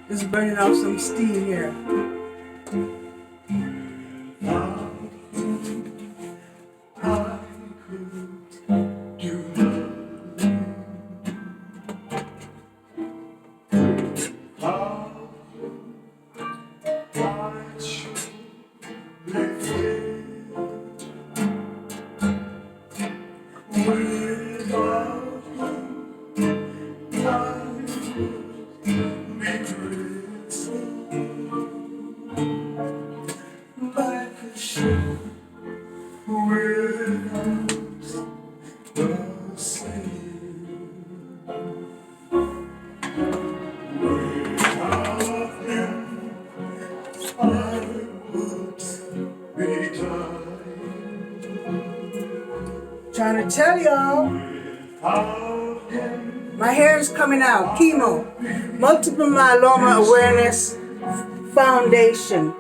Just burning off some steam here. Trying to tell y'all, my hair is coming out. Chemo, Multiple Myeloma Awareness Foundation.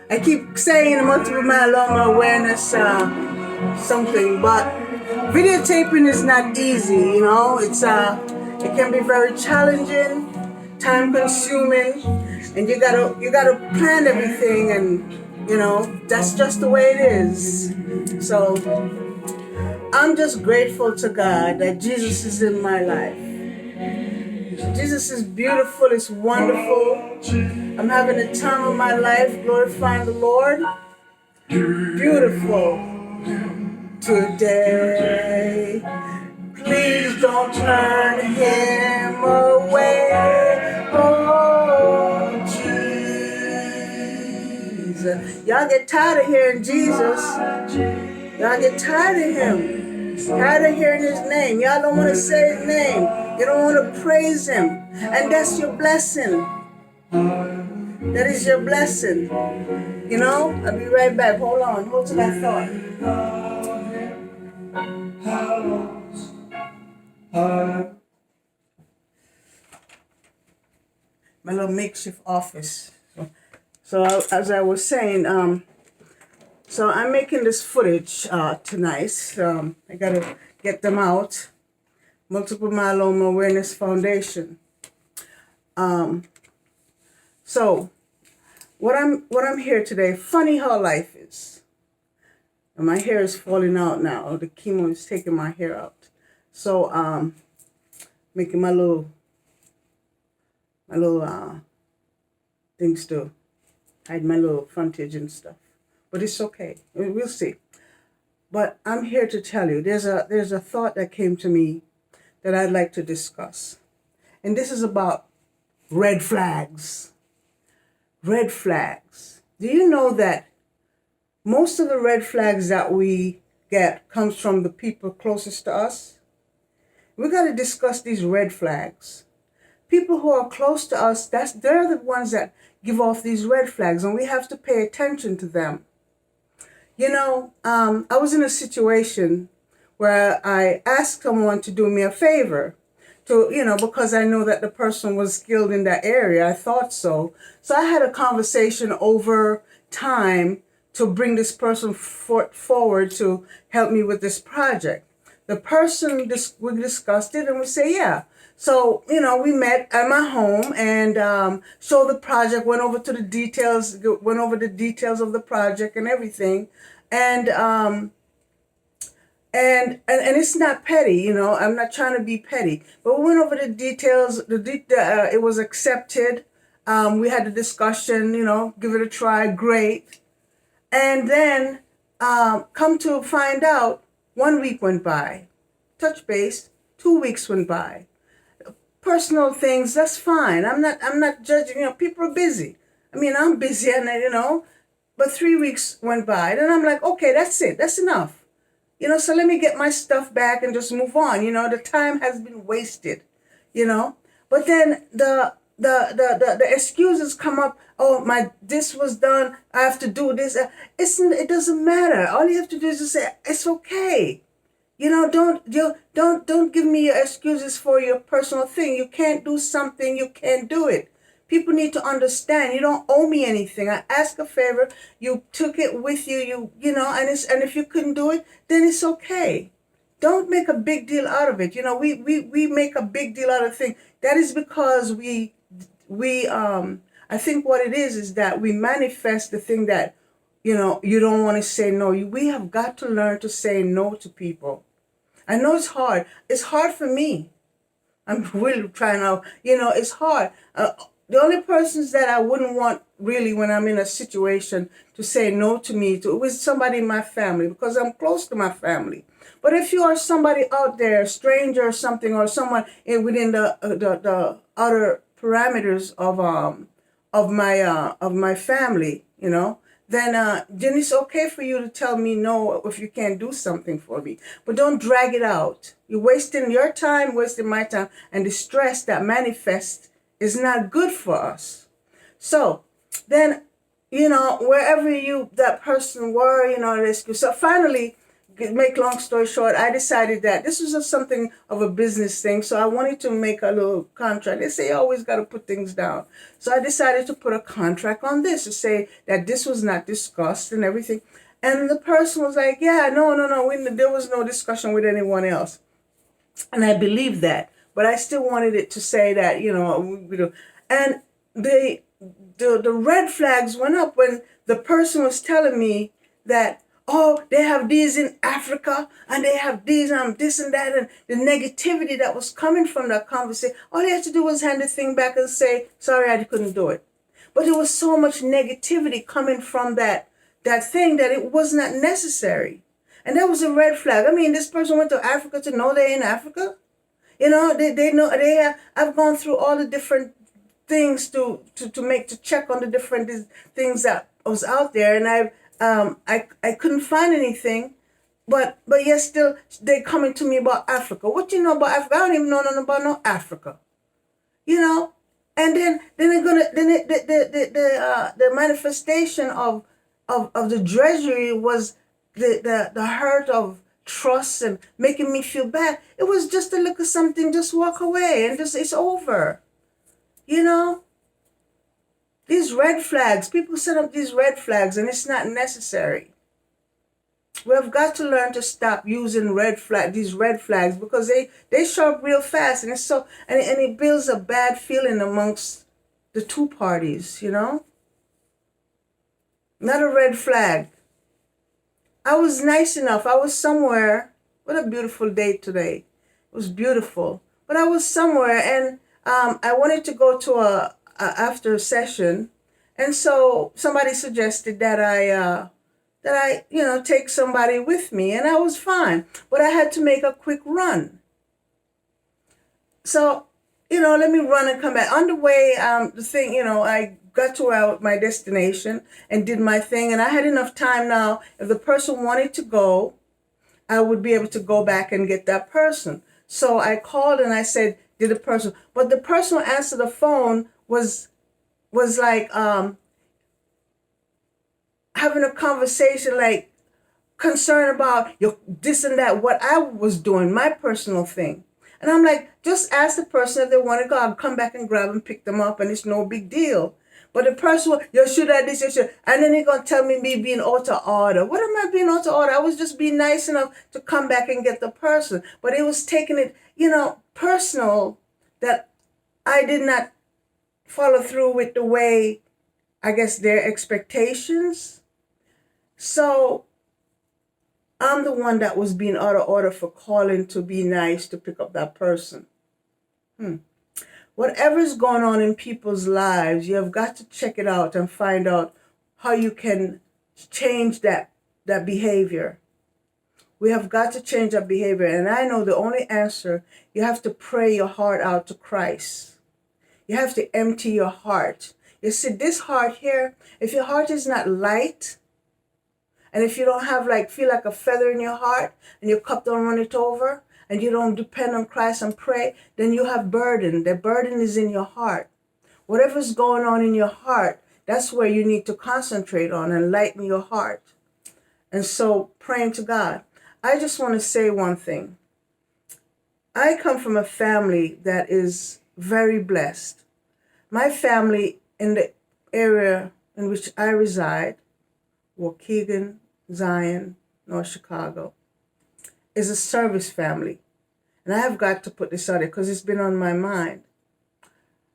I keep saying Multiple Myeloma Awareness something, but videotaping is not easy. You know, it can be very challenging, time consuming, and you gotta plan everything, and you know that's just the way it is. So I'm just grateful to God that Jesus is in my life. Jesus is beautiful, it's wonderful. I'm having a time of my life glorifying the Lord. Beautiful today. Please don't turn him away. Oh, Jesus. Y'all get tired of hearing Jesus. Y'all get tired of him. Tired of hearing his name. Y'all don't want to say his name. You don't want to praise him. And that's your blessing. That is your blessing. You know? I'll be right back. Hold on. Hold to that thought. My little makeshift office. So as I was saying, so I'm making this footage tonight. I gotta get them out. Multiple Myeloma Awareness Foundation. So what I'm here today. Funny how life is. And my hair is falling out now. The chemo is taking my hair out. So making my little things to hide my little frontage and stuff. But it's okay. We'll see. But I'm here to tell you, there's a thought that came to me that I'd like to discuss. And this is about red flags. Red flags. Do you know that most of the red flags that we get comes from the people closest to us? We got to discuss these red flags. People who are close to us, they're the ones that give off these red flags, and we have to pay attention to them. You know, I was in a situation where I asked someone to do me a favor, because I know that the person was skilled in that area. I thought so. So I had a conversation over time to bring this person forward to help me with this project. The person, we discussed it and we say, yeah. So, we met at my home and showed the project, went over the details of the project and everything. And it's not petty, I'm not trying to be petty, but we went over the details. It was accepted. We had the discussion, give it a try, great. And then come to find out, 1 week went by. Touch base, 2 weeks went by. Personal things, that's fine. I'm not judging. People are busy. I'm busy, and but 3 weeks went by. Then I'm like, okay, that's it. That's enough. So let me get my stuff back and just move on. The time has been wasted. But then the excuses come up. Oh, this was done. I have to do this. It doesn't matter. All you have to do is just say it's okay. Don't give me your excuses for your personal thing. You can't do something, you can't do it. People need to understand. You don't owe me anything. I asked a favor. You took it with you. And if you couldn't do it, then it's okay. don't make a big deal out of it. We make a big deal out of things. That is because we I think what it is that we manifest the thing that you don't want to say no. We have got to learn to say no to people. I know it's hard. It's hard for me. I'm really trying out. It's hard. The only persons that I wouldn't want really when I'm in a situation to say no to me to was somebody in my family, because I'm close to my family. But if you are somebody out there, a stranger or something, or someone within the outer parameters of my family, then it's okay for you to tell me no if you can't do something for me. But don't drag it out. You're wasting your time, wasting my time, and the stress that manifests is not good for us. So then, wherever that person were, so finally, make long story short, I decided that this was something of a business thing. So I wanted to make a little contract. They say you always got to put things down. So I decided to put a contract on this to say that this was not discussed and everything. And the person was like, yeah, no, there was no discussion with anyone else. And I believed that. But I still wanted it to say that, and the red flags went up when the person was telling me that, oh, they have these in Africa and they have these this and that, and the negativity that was coming from that conversation. All they had to do was hand the thing back and say, sorry, I couldn't do it. But there was so much negativity coming from that thing that it was not necessary. And that was a red flag. I mean, this person went to Africa to know they're in Africa. They know they have. I've gone through all the different things to check on the different things that was out there, and I couldn't find anything, but yes, still they coming to me about Africa. What you know about Africa? I don't even know nothing about no Africa, And then they're gonna the manifestation of the drudgery was the hurt of trust and making me feel bad. It was just to look at something, just walk away, and just it's over. These red flags, people set up these red flags, and it's not necessary. We have got to learn to stop using these red flags, because they show up real fast, and it's so and it builds a bad feeling amongst the two parties. Not a red flag. I was nice enough. I was somewhere. What a beautiful day today. It was beautiful. But I was somewhere, and I wanted to go to a after session, and so somebody suggested that I take somebody with me, and I was fine, but I had to make a quick run. So let me run and come back. On the way, the thing, I got to my destination and did my thing, and I had enough time now. If the person wanted to go, I would be able to go back and get that person. So I called and I said, did the person, but the person who answered the phone was like having a conversation, like concerned about this and that, what I was doing, my personal thing. And I'm like, just ask the person if they want to go. I'll come back and grab and pick them up, and it's no big deal. But the person, you should have this, you should. And then they're going to tell me being out of order. What am I being out of order? I was just being nice enough to come back and get the person. But it was taking it, personal, that I did not follow through with the way, I guess, their expectations. So I'm the one that was being out of order for calling to be nice to pick up that person. Whatever's going on in people's lives, you have got to check it out and find out how you can change that behavior. We have got to change that behavior. And I know the only answer, you have to pray your heart out to Christ. You have to empty your heart. You see, this heart here, if your heart is not light, and if you don't have feel like a feather in your heart, and your cup don't run it over, and you don't depend on Christ and pray, then you have burden. The burden is in your heart. Whatever's going on in your heart, that's where you need to concentrate on and lighten your heart. And so praying to God. I just want to say one thing. I come from a family that is very blessed. My family in the area in which I reside, Waukegan, Zion, North Chicago. is a service family. And I have got to put this out there because it's been on my mind.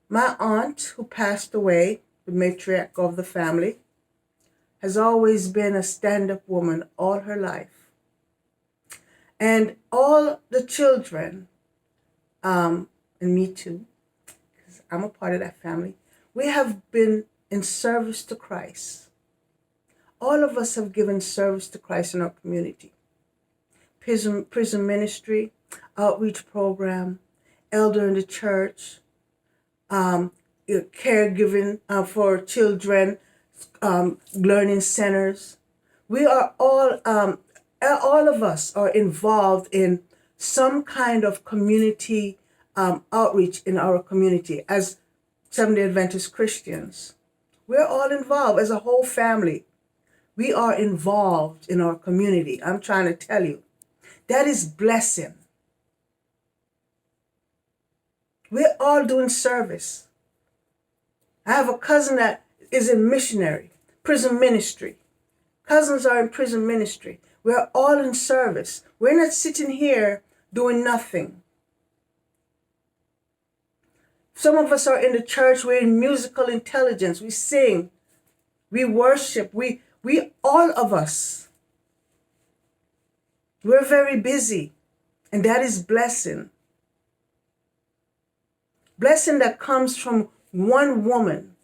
My aunt, who passed away, the matriarch of the family, has always been a stand-up woman all her life. And all the children, and me too, because I'm a part of that family, we have been in service to Christ. All of us have given service to Christ in our community. Prison ministry, outreach program, elder in the church, caregiving for children, learning centers. We are all of us are involved in some kind of community outreach in our community as Seventh-day Adventist Christians. We're all involved as a whole family. We are involved in our community. I'm trying to tell you. That is blessing. We're all doing service. I have a cousin that is in missionary, prison ministry. Cousins are in prison ministry. We're all in service. We're not sitting here doing nothing. Some of us are in the church. We're in musical intelligence. We sing. We worship. We all of us. We're very busy. And that is blessing. Blessing that comes from one woman.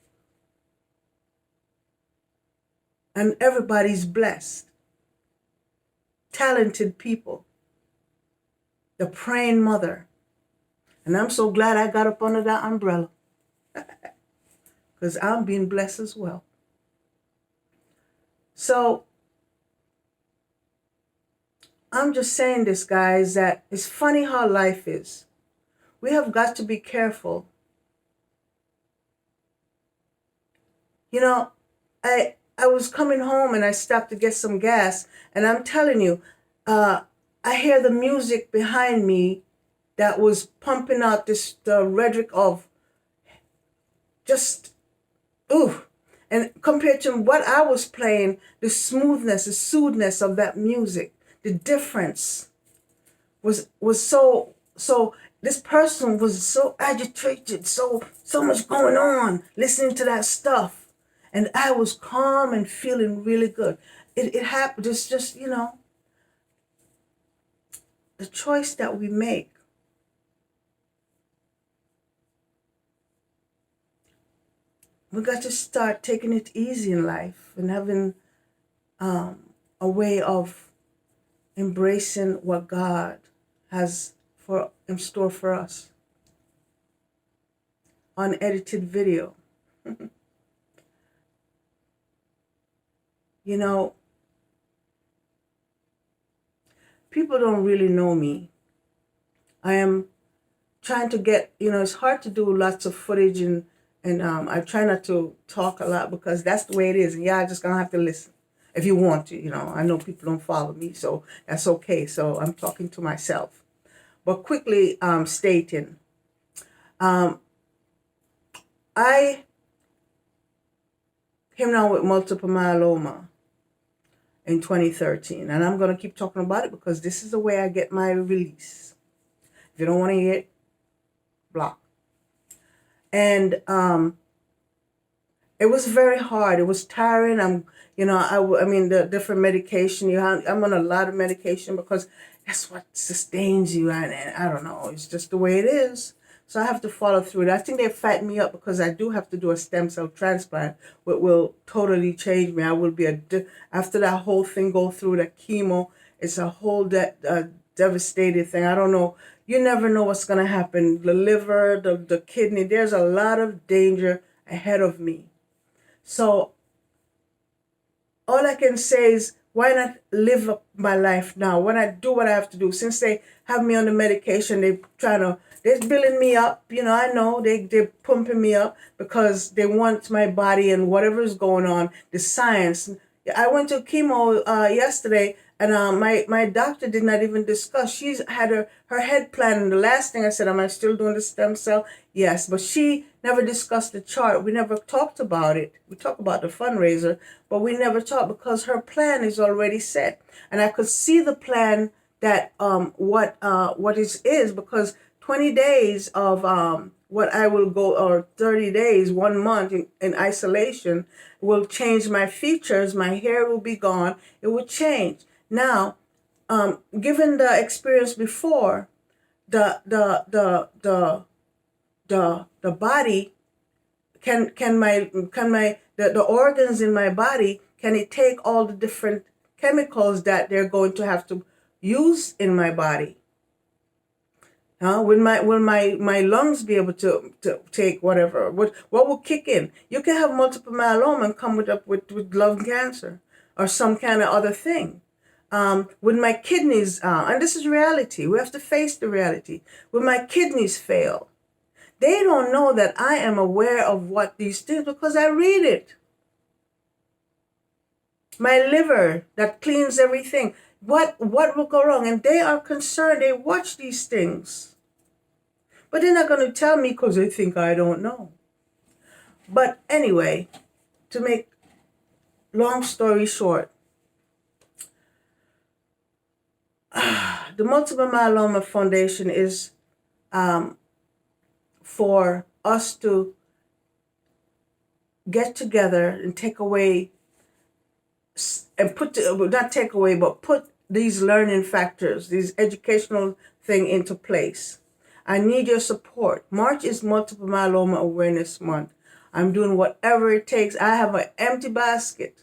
And everybody's blessed. Talented people. The praying mother. And I'm so glad I got up under that umbrella. Because I'm being blessed as well. So, I'm just saying this, guys, that it's funny how life is. We have got to be careful. You know, I was coming home and I stopped to get some gas. And I'm telling you, I hear the music behind me that was pumping out the rhetoric of just, ooh. And compared to what I was playing, the smoothness, the soothness of that music, the difference was so, this person was so agitated, so much going on, listening to that stuff. And I was calm and feeling really good. It happened, it's just, you know, the choice that we make. We got to start taking it easy in life and having a way of embracing what God has in store for us. Unedited video. You know, people don't really know me. I am trying to get, you know, it's hard to do lots of footage and I try not to talk a lot because that's the way it is. And yeah, I'm just going to have to listen if you want to, you know. I know people don't follow me, so that's okay. So I'm talking to myself. But quickly stating, I came down with multiple myeloma in 2013. And I'm going to keep talking about it because this is the way I get my release. If you don't want to hear it, block. And it was very hard. It was tiring. I mean, the different medication. I'm on a lot of medication because that's what sustains you. And I don't know. It's just the way it is. So I have to follow through it. I think they fatten me up because I do have to do a stem cell transplant, which will totally change me. I will be after that whole thing go through the chemo. It's a whole devastated thing. I don't know. You never know what's going to happen. The liver, the kidney, there's a lot of danger ahead of me. So all I can say is, why not live up my life now? When I do what I have to do, since they have me on the medication, they're building me up. You know, I know they're pumping me up because they want my body and whatever is going on, the science. I went to chemo yesterday. And my doctor did not even discuss. She's had her head plan. And the last thing I said, am I still doing the stem cell? Yes. But she never discussed the chart. We never talked about it. We talked about the fundraiser, but we never talked because her plan is already set. And I could see the plan that what is because 20 days of what I will go, or 30 days, 1 month in isolation will change my features. My hair will be gone. It will change. Now, given the experience before, the body the organs in my body, can it take all the different chemicals that they're going to have to use in my body? Will my lungs be able to take whatever? What will kick in? You can have multiple myeloma and come with lung cancer or some kind of other thing. With my kidneys, and this is reality. We have to face the reality. When my kidneys fail, they don't know that I am aware of what these things, because I read it. My liver that cleans everything. What will go wrong? And they are concerned. They watch these things. But they're not going to tell me because they think I don't know. But anyway, to make long story short, the Multiple Myeloma Foundation is for us to get together and take away and not take away, but put these learning factors, these educational thing into place. I need your support. March is Multiple Myeloma Awareness Month. I'm doing whatever it takes. I have an empty basket.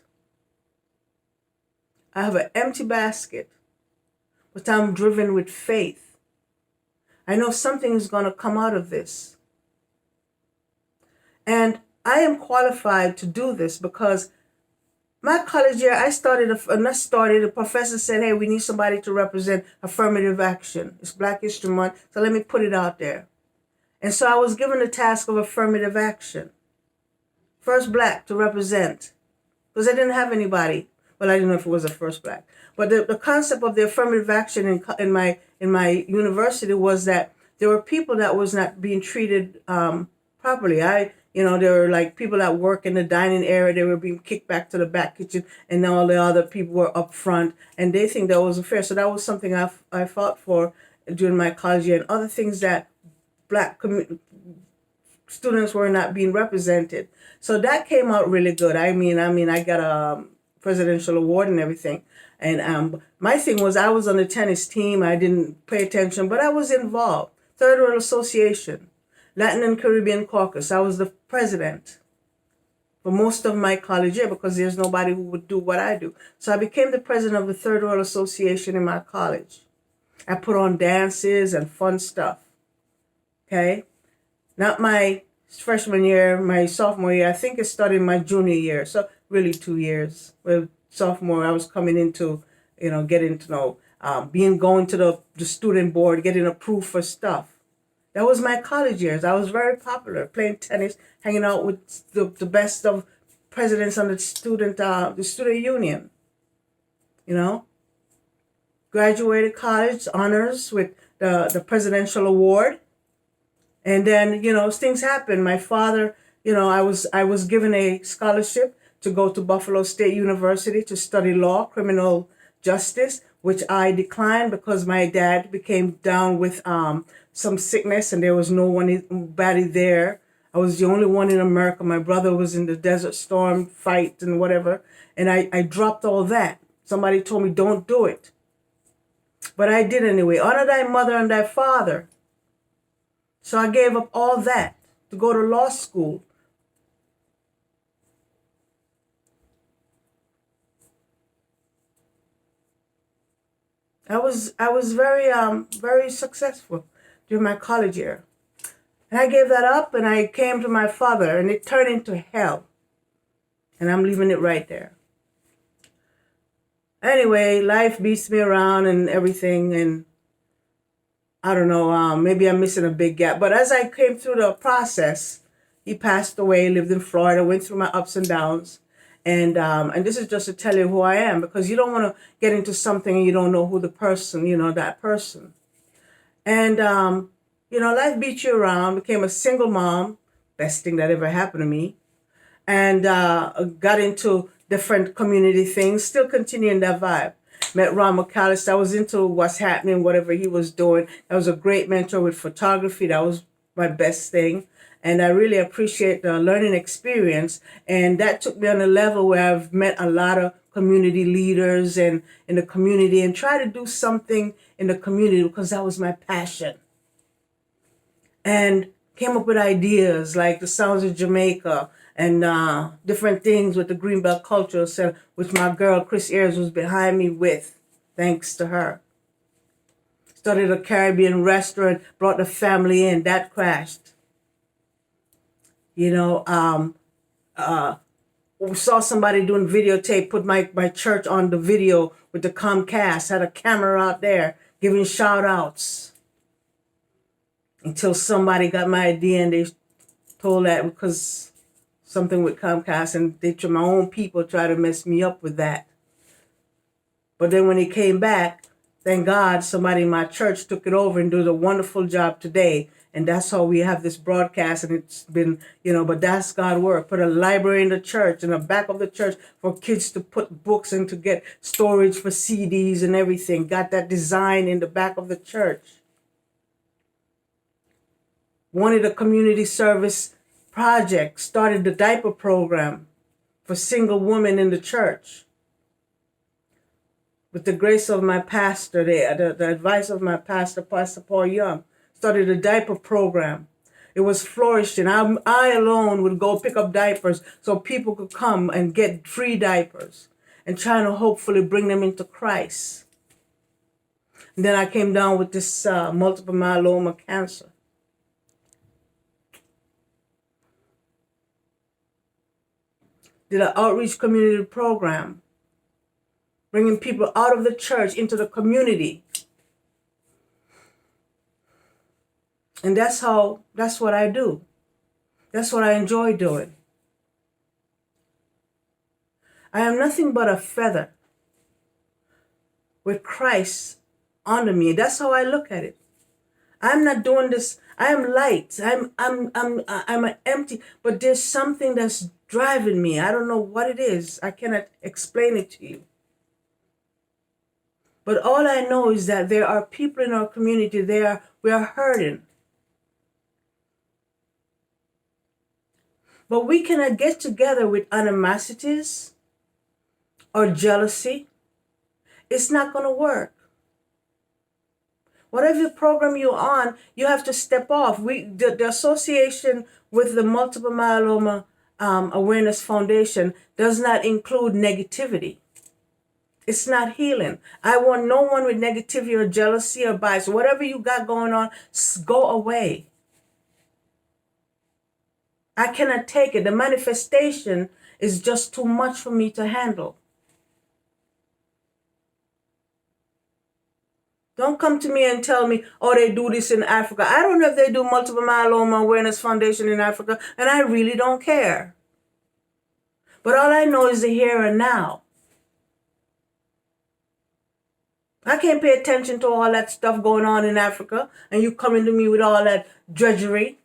But I'm driven with faith. I know something is going to come out of this. And I am qualified to do this because my college year, the professor said, hey, we need somebody to represent affirmative action. It's Black History Month, so let me put it out there. And so I was given the task of affirmative action. First Black to represent, because I didn't have anybody. Well, I didn't know if it was a first Black. But the concept of the affirmative action in my university was that there were people that was not being treated properly. There were like people that work in the dining area, they were being kicked back to the back kitchen, and all the other people were up front, and they think that wasn't fair. So that was something I fought for during my college year, and other things that Black students were not being represented. So that came out really good. I got a presidential award and everything. And my thing was, I was on the tennis team. I didn't pay attention, but I was involved. Third World Association, Latin and Caribbean Caucus. I was the president for most of my college year because there's nobody who would do what I do. So I became the president of the Third World Association in my college. I put on dances and fun stuff. Okay? Not my freshman year, my sophomore year. I think it started my junior year. So really 2 years. Well, sophomore, I was coming into, getting to know, going to the student board, getting approved for stuff. That was my college years. I was very popular, playing tennis, hanging out with the best of presidents on the student union. Graduated college, honors with the presidential award. And then, things happened. My father, I was given a scholarship to go to Buffalo State University to study law, criminal justice, which I declined because my dad became down with some sickness and there was nobody there. I was the only one in America. My brother was in the Desert Storm fight and whatever. And I dropped all that. Somebody told me, don't do it. But I did anyway. Honor thy mother and thy father. So I gave up all that to go to law school. I was very successful during my college year. And I gave that up and I came to my father and it turned into hell. And I'm leaving it right there. Anyway, life beats me around and everything, and I don't know, maybe I'm missing a big gap. But as I came through the process, he passed away, lived in Florida, went through my ups and downs. And this is just to tell you who I am, because you don't want to get into something and you don't know who the person, that person. And, life beat you around, became a single mom, best thing that ever happened to me. And got into different community things, still continuing that vibe. met Ron McAllister. I was into what's happening, whatever he was doing. I was a great mentor with photography. That was my best thing. And I really appreciate the learning experience. And that took me on a level where I've met a lot of community leaders and in the community and try to do something in the community because that was my passion. And came up with ideas like the Sounds of Jamaica and different things with the Greenbelt Cultural Center, which my girl Chris Ayers was behind me with, thanks to her. Started a Caribbean restaurant, brought the family in, that crashed. You know, we saw somebody doing videotape, put my church on the video with the Comcast, had a camera out there giving shout outs. Until somebody got my idea and they told that because something with Comcast and my own people try to mess me up with that. But then when he came back, thank God somebody in my church took it over and did a wonderful job today. And that's how we have this broadcast. And it's been, but that's God's work. Put a library in the church, in the back of the church for kids to put books and to get storage for CDs and everything. Got that design in the back of the church. Wanted a community service project, started the diaper program for single women in the church. With the grace of my pastor, the advice of my pastor, Pastor Paul Young, started a diaper program. It was flourishing. I alone would go pick up diapers so people could come and get free diapers and trying to hopefully bring them into Christ. And then I came down with this multiple myeloma cancer. Did an outreach community program, bringing people out of the church into the community. And that's what I do. That's what I enjoy doing. I am nothing but a feather with Christ under me. That's how I look at it. I'm not doing this. I am light. I'm empty, but there's something that's driving me. I don't know what it is. I cannot explain it to you. But all I know is that there are people in our community, we are hurting. But we cannot get together with animosities or jealousy. It's not going to work. Whatever program you're on, you have to step off. The association with the Multiple Myeloma Awareness Foundation does not include negativity. It's not healing. I want no one with negativity or jealousy or bias. Whatever you got going on, go away. I cannot take it. The manifestation is just too much for me to handle. Don't come to me and tell me, oh, they do this in Africa. I don't know if they do Multiple Myeloma Awareness Foundation in Africa, and I really don't care. But all I know is the here and now. I can't pay attention to all that stuff going on in Africa, and you coming to me with all that drudgery.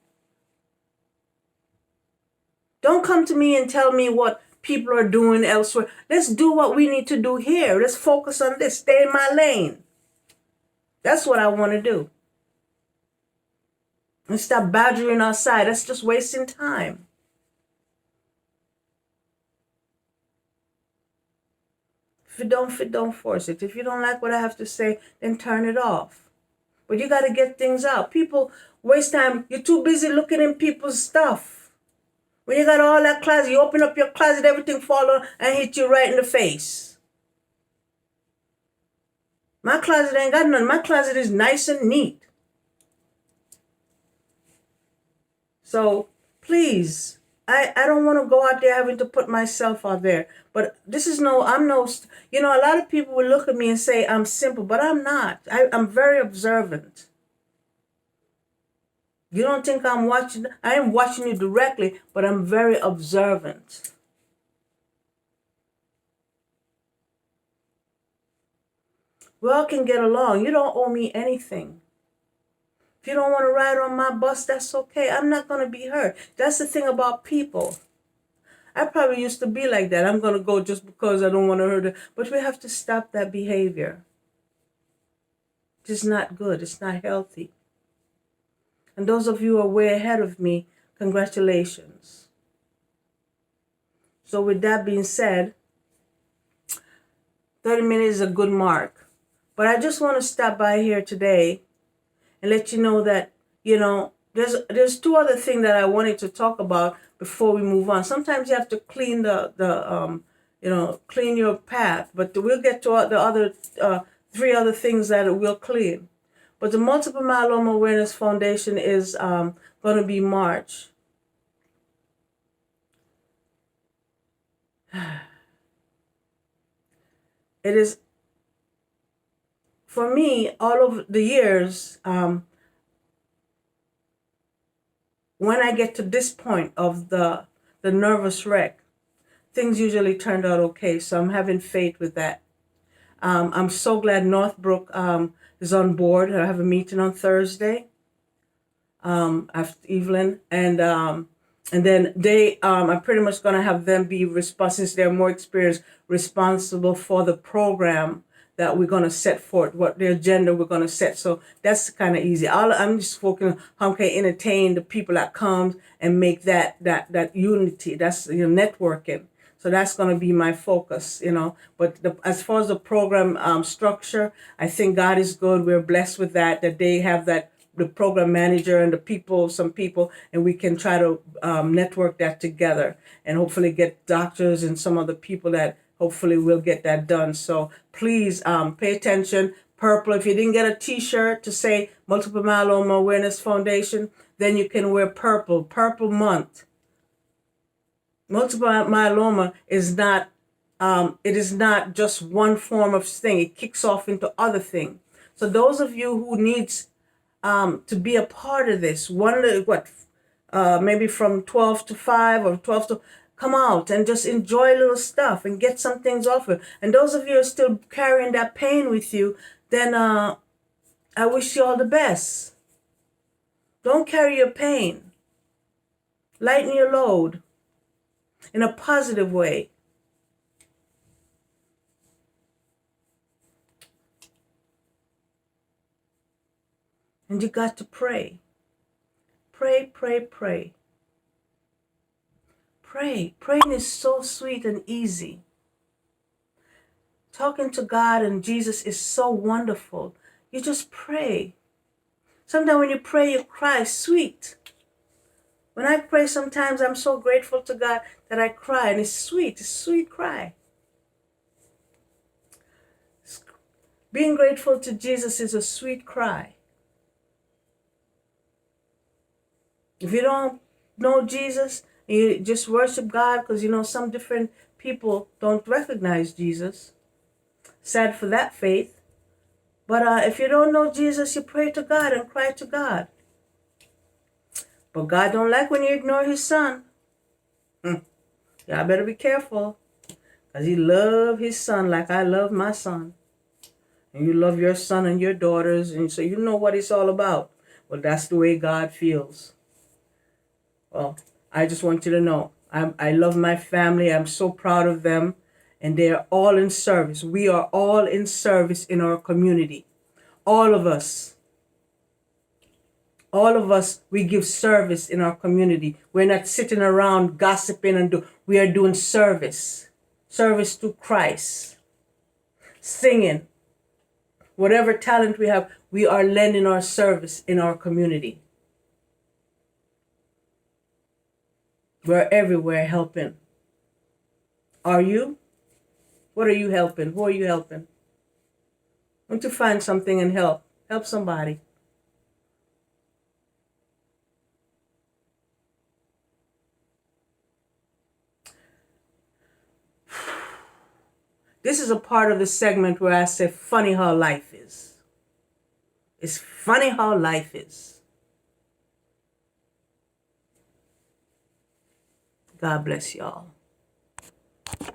Don't come to me and tell me what people are doing elsewhere. Let's do what we need to do here. Let's focus on this. Stay in my lane. That's what I want to do. And stop badgering outside. That's just wasting time. If it don't fit, don't force it. If you don't like what I have to say, then turn it off. But you got to get things out. People waste time. You're too busy looking in people's stuff. When you got all that closet, you open up your closet, everything fall on and hit you right in the face. My closet ain't got none. My closet is nice and neat. So please, I don't want to go out there having to put myself out there. But this is a lot of people will look at me and say I'm simple, but I'm not. I'm very observant. You don't think I'm watching? I am watching you directly, but I'm very observant. We all can get along. You don't owe me anything. If you don't want to ride on my bus, that's okay. I'm not going to be hurt. That's the thing about people. I probably used to be like that. I'm going to go just because I don't want to hurt her. But we have to stop that behavior. It's not good. It's not healthy. And those of you who are way ahead of me, congratulations. So with that being said, 30 minutes is a good mark. But I just want to stop by here today and let you know that, there's two other things that I wanted to talk about before we move on. Sometimes you have to clean clean your path, but we'll get to the other three other things that we'll clean. But the Multiple Myeloma Awareness Foundation is going to be March. It is, for me, all of the years, when I get to this point of the nervous wreck, things usually turned out okay. So I'm having faith with that. I'm so glad Northbrook is on board. I have a meeting on Thursday after Evelyn, and then they I'm pretty much going to have them be responsible, since they're more experienced, responsible for the program that we're going to set forth, what the agenda we're going to set. So that's kind of easy. I'm just focusing on how I can entertain the people that come and make that unity. That's networking. So that's going to be my focus, But as far as the program structure, I think God is good. We're blessed with that they have the program manager and some people, and we can try to network that together and hopefully get doctors and some other people that hopefully will get that done. So please pay attention. Purple, if you didn't get a t-shirt to say Multiple Myeloma Awareness Foundation, then you can wear purple month. Multiple myeloma is not, it is not just one form of thing. It kicks off into other things. So those of you who needs to be a part of this, maybe from 12 to 5 or 12 to, come out and just enjoy little stuff and get some things off it. And those of you who are still carrying that pain with you, then I wish you all the best. Don't carry your pain. Lighten your load in a positive way. And you got to pray. Pray, pray, pray. Pray. Praying is so sweet and easy. Talking to God and Jesus is so wonderful. You just pray. Sometimes when you pray, you cry. Sweet. When I pray, sometimes I'm so grateful to God that I cry, and it's sweet. It's a sweet cry. Being grateful to Jesus is a sweet cry. If you don't know Jesus, you just worship God, because some different people don't recognize Jesus. Sad for that faith. But if you don't know Jesus, you pray to God and cry to God. But God don't like when you ignore his son. Y'all better be careful, because he loves his son like I love my son. And you love your son and your daughters, and so you know what it's all about. Well, that's the way God feels. Well, I just want you to know, I love my family. I'm so proud of them, and they are all in service. We are all in service in our community. All of us, we give service in our community. We're not sitting around gossiping we are doing service. Service to Christ. Singing. Whatever talent we have, we are lending our service in our community. We're everywhere helping. Are you? What are you helping? Who are you helping? Want to find something and help. Help somebody. This is a part of the segment where I say, funny how life is. It's funny how life is. God bless y'all.